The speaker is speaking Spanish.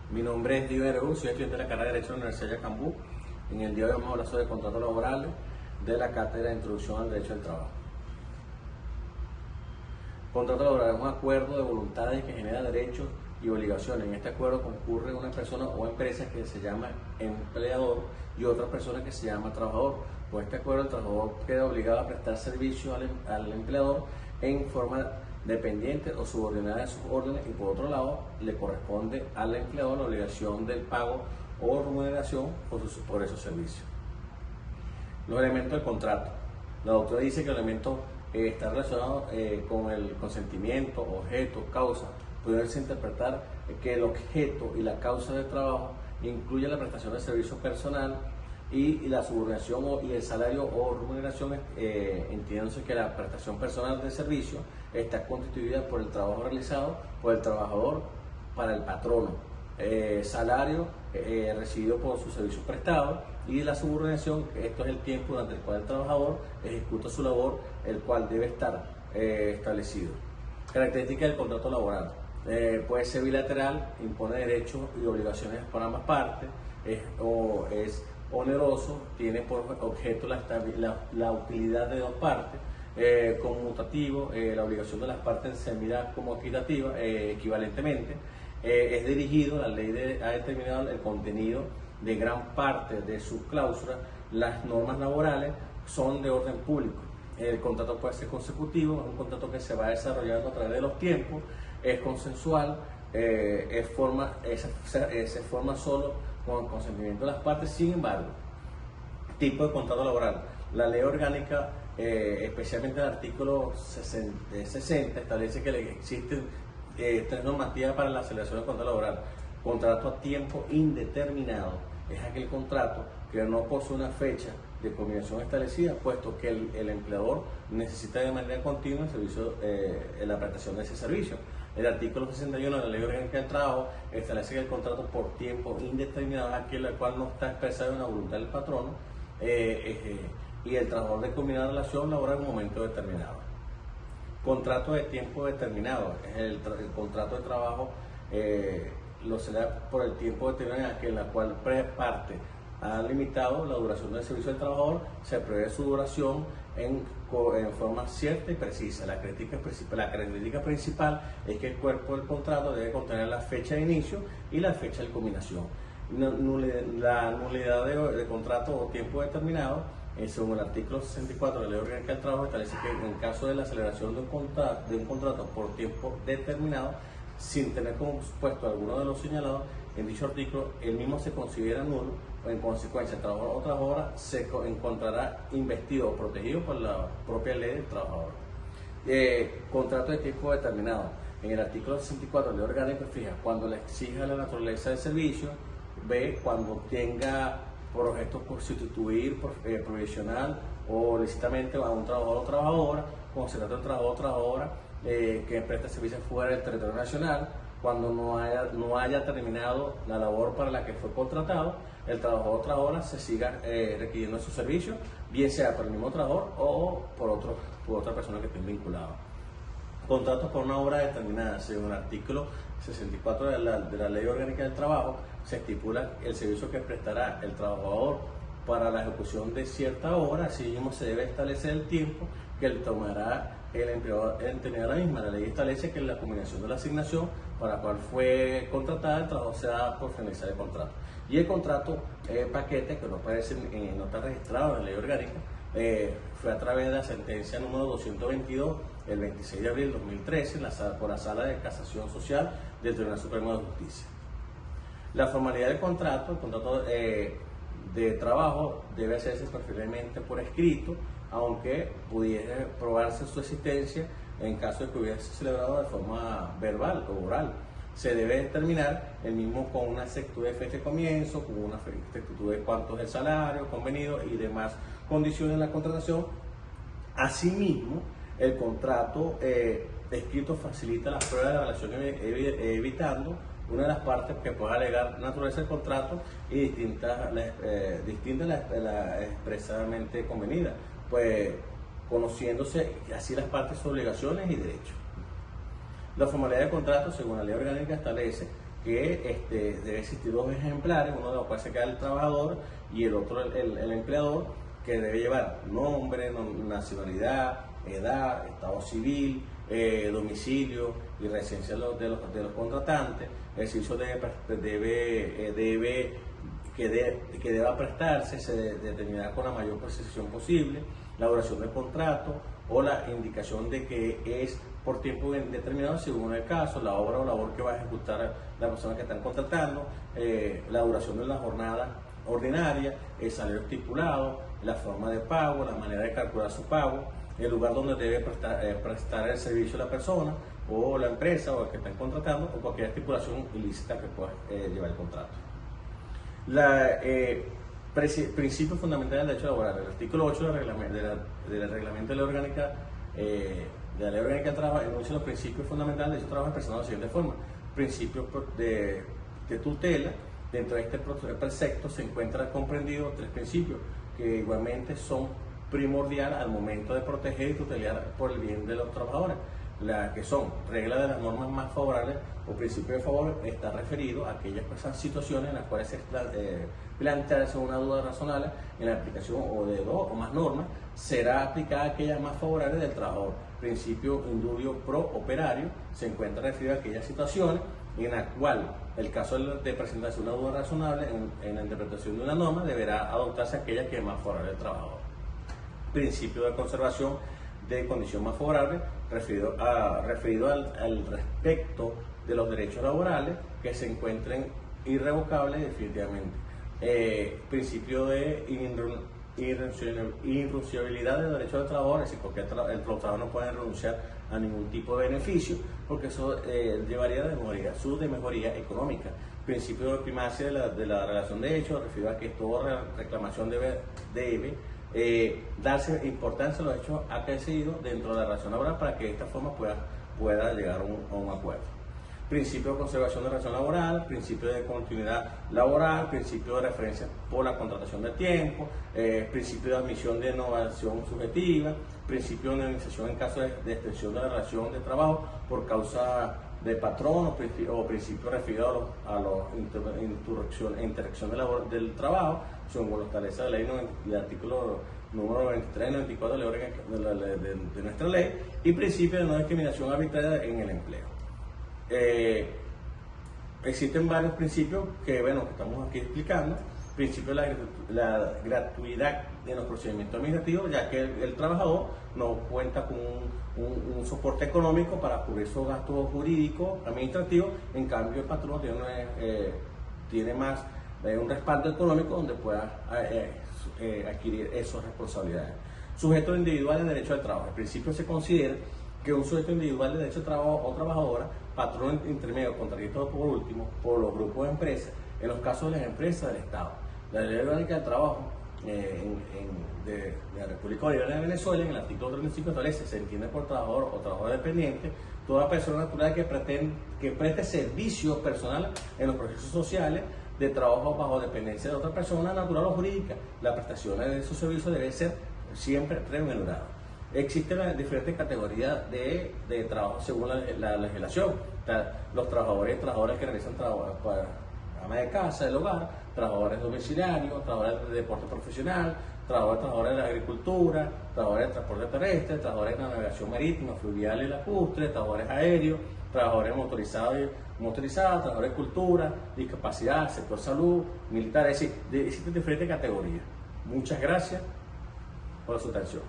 Mi nombre es Diego Eregu, soy estudiante de la carrera de Derecho de la Universidad de Yacambú. En el día de hoy vamos a hablar sobre contratos laborales de la cátedra de Introducción al Derecho del Trabajo. Contrato laboral es un acuerdo de voluntades que genera derechos y obligaciones. En este acuerdo concurre una persona o empresa que se llama empleador y otra persona que se llama trabajador. Por este acuerdo el trabajador queda obligado a prestar servicio al empleador en forma dependiente o subordinada de sus órdenes, y por otro lado le corresponde al empleador la obligación del pago o remuneración por esos servicios. Los elementos del contrato. La doctrina dice que el elemento está relacionado con el consentimiento, objeto, causa. Pudiese interpretar que el objeto y la causa del trabajo incluye la prestación de servicio personal y la subordinación y el salario o remuneración, entiéndose que la prestación personal de servicio está constituida por el trabajo realizado por el trabajador para el patrono, salario recibido por sus servicios prestados, y la subordinación, esto es el tiempo durante el cual el trabajador ejecuta su labor, el cual debe estar establecido. Características del contrato laboral. Puede ser bilateral, impone derechos y obligaciones por ambas partes, es oneroso, tiene por objeto la utilidad de dos partes, conmutativo, la obligación de las partes se mira como equitativa, equivalentemente, es dirigido, la ley ha determinado el contenido de gran parte de sus cláusulas. Las normas laborales son de orden público. El contrato puede ser consecutivo, es un contrato que se va desarrollando a través de los tiempos, es consensual, se forma solo con el consentimiento de las partes. Sin embargo, tipo de contrato laboral. La ley orgánica, especialmente el artículo 60, establece que existen tres normativas para la celebración del contrato laboral. Contrato a tiempo indeterminado es aquel contrato que no posee una fecha de culminación establecida, puesto que el empleador necesita de manera continua el servicio, la prestación de ese servicio. El artículo 61 de la Ley Orgánica del Trabajo establece que el contrato por tiempo indeterminado es aquel al cual no está expresada una voluntad del patrono, y el trabajador de culminar la relación laboral en un momento determinado. Contrato de tiempo determinado es el contrato de trabajo, lo será por el tiempo determinado en la cual parte ha limitado la duración del servicio del trabajador. Se prevé su duración en forma cierta y precisa. La característica principal es que el cuerpo del contrato debe contener la fecha de inicio y la fecha de culminación. La nulidad de contrato o tiempo determinado, según el artículo 64 de la Ley Orgánica del Trabajo, establece que en caso de la celebración de un contrato por tiempo determinado, sin tener como supuesto alguno de los señalados en dicho artículo, el mismo se considera nulo, o en consecuencia el trabajador o trabajadora se encontrará investido o protegido por la propia ley del trabajador. Contrato de tiempo determinado. En el artículo 64 de la Ley Orgánica fija cuando le exija la naturaleza del servicio, B, cuando tenga por objeto sustituir provisional o lícitamente a un trabajador o trabajadora, cuando se trata de un trabajador o trabajadora que presta servicios fuera del territorio nacional, cuando no haya terminado la labor para la que fue contratado, el trabajador o trabajadora se siga requiriendo su servicio, bien sea por el mismo trabajador o por otra persona que esté vinculada. Contratos por una obra determinada. Según el artículo 64 de la Ley Orgánica del Trabajo, se estipula el servicio que prestará el trabajador para la ejecución de cierta obra. Así mismo se debe establecer el tiempo que le tomará el empleador en terminar la misma. La ley establece que la combinación de la asignación para la cual fue contratada el trabajo se da por finalizar el contrato. Y el contrato paquete, que no aparece no está registrado en la ley orgánica, fue a través de la sentencia número 222 el 26 de abril de 2013 por la Sala de Casación Social del Tribunal Supremo de Justicia. La formalidad del contrato, el contrato de trabajo debe hacerse preferiblemente por escrito, aunque pudiera probarse su existencia en caso de que hubiese celebrado de forma verbal o oral. Se debe determinar el mismo con una exactitud de fecha de comienzo, con una exactitud de cuánto es el salario convenido y demás condiciones de la contratación. Asimismo, el contrato escrito facilita las pruebas de la relación, evitando una de las partes que pueda alegar naturaleza del contrato y distinta la expresamente convenida, pues conociéndose así las partes, sus obligaciones y derechos. La formalidad del contrato, según la ley orgánica, establece que debe existir dos ejemplares, uno de los cuales se queda el trabajador y el otro el empleador, que debe llevar nombre, nacionalidad, edad, estado civil, domicilio y residencia de los contratantes. El ejercicio que deba prestarse se determinará con la mayor precisión posible, la duración del contrato o la indicación de que es por tiempo determinado según el caso, la obra o labor que va a ejecutar la persona que están contratando, la duración de la jornada ordinaria, el salario estipulado, la forma de pago, la manera de calcular su pago, el lugar donde debe prestar el servicio la persona o la empresa o el que están contratando, o cualquier estipulación ilícita que pueda llevar el contrato. Principio fundamental del derecho laboral. El artículo 8 del reglamento de la orgánica de la Ley Orgánica del Trabajo enuncia los principios fundamentales del derecho al trabajo expresados de la siguiente forma. Principio de tutela. Dentro de este precepto se encuentran comprendidos tres principios que igualmente son primordiales al momento de proteger y tutelar por el bien de los trabajadores, que son reglas de las normas más favorables o principio de favor. Está referido a aquellas situaciones en las cuales se plantearse una duda razonable en la aplicación o de dos o más normas, será aplicada aquella más favorable del trabajador. Principio indubio pro operario se encuentra referido a aquellas situaciones en la cual el caso de presentarse una duda razonable en la interpretación de una norma deberá adoptarse aquella que es más favorable al trabajador. Principio de conservación de condición más favorable referido al respecto de los derechos laborales que se encuentren irrevocables definitivamente. Principio de irrenunciabilidad de derechos del trabajador, es decir, porque el trabajador no puede renunciar a ningún tipo de beneficio, porque eso llevaría de mejoría económica. Principio de primacia de la relación de hechos, referido a que toda reclamación debe darse importancia a los hechos acaecidos dentro de la relación laboral para que de esta forma pueda llegar a un acuerdo. Principio de conservación de relación laboral, principio de continuidad laboral, principio de referencia por la contratación de tiempo, principio de admisión de innovación subjetiva, principio de indemnización en caso de extensión de la relación de trabajo por causa de patrón o principio referido a la interacción del trabajo, según lo establece la ley el artículo número 93 y 94 de nuestra ley, y principio de no discriminación arbitraria en el empleo. Existen varios principios que estamos aquí explicando. Principio de la gratuidad de los procedimientos administrativos, ya que el trabajador no cuenta con un soporte económico para cubrir sus gastos jurídicos, administrativos. En cambio, el patrón tiene más un respaldo económico donde pueda adquirir esas responsabilidades. Sujeto individual de derecho al trabajo. En principio se considera que un sujeto individual de derecho al trabajo o trabajadora, patrón intermedio contratado por último por los grupos de empresas, en los casos de las empresas del Estado. La Ley Orgánica del Trabajo de la República Bolivariana de Venezuela, en el artículo 35 establece: se entiende por trabajador o trabajador dependiente toda persona natural que preste servicio personal en los procesos sociales de trabajo bajo dependencia de otra persona natural o jurídica. La prestación de esos servicios debe ser siempre remunerada. Existen diferentes categorías de trabajo según la legislación. Los trabajadores y trabajadoras que realizan trabajo para ama de casa, del hogar, trabajadores domiciliarios, trabajadores de deporte profesional, trabajadores de la agricultura, trabajadores de transporte terrestre, trabajadores de la navegación marítima, fluvial y lacustre, trabajadores aéreos, trabajadores motorizados y motorizados, trabajadores de cultura, discapacidad, sector salud, militar. Es decir, existen diferentes categorías. Muchas gracias por su atención.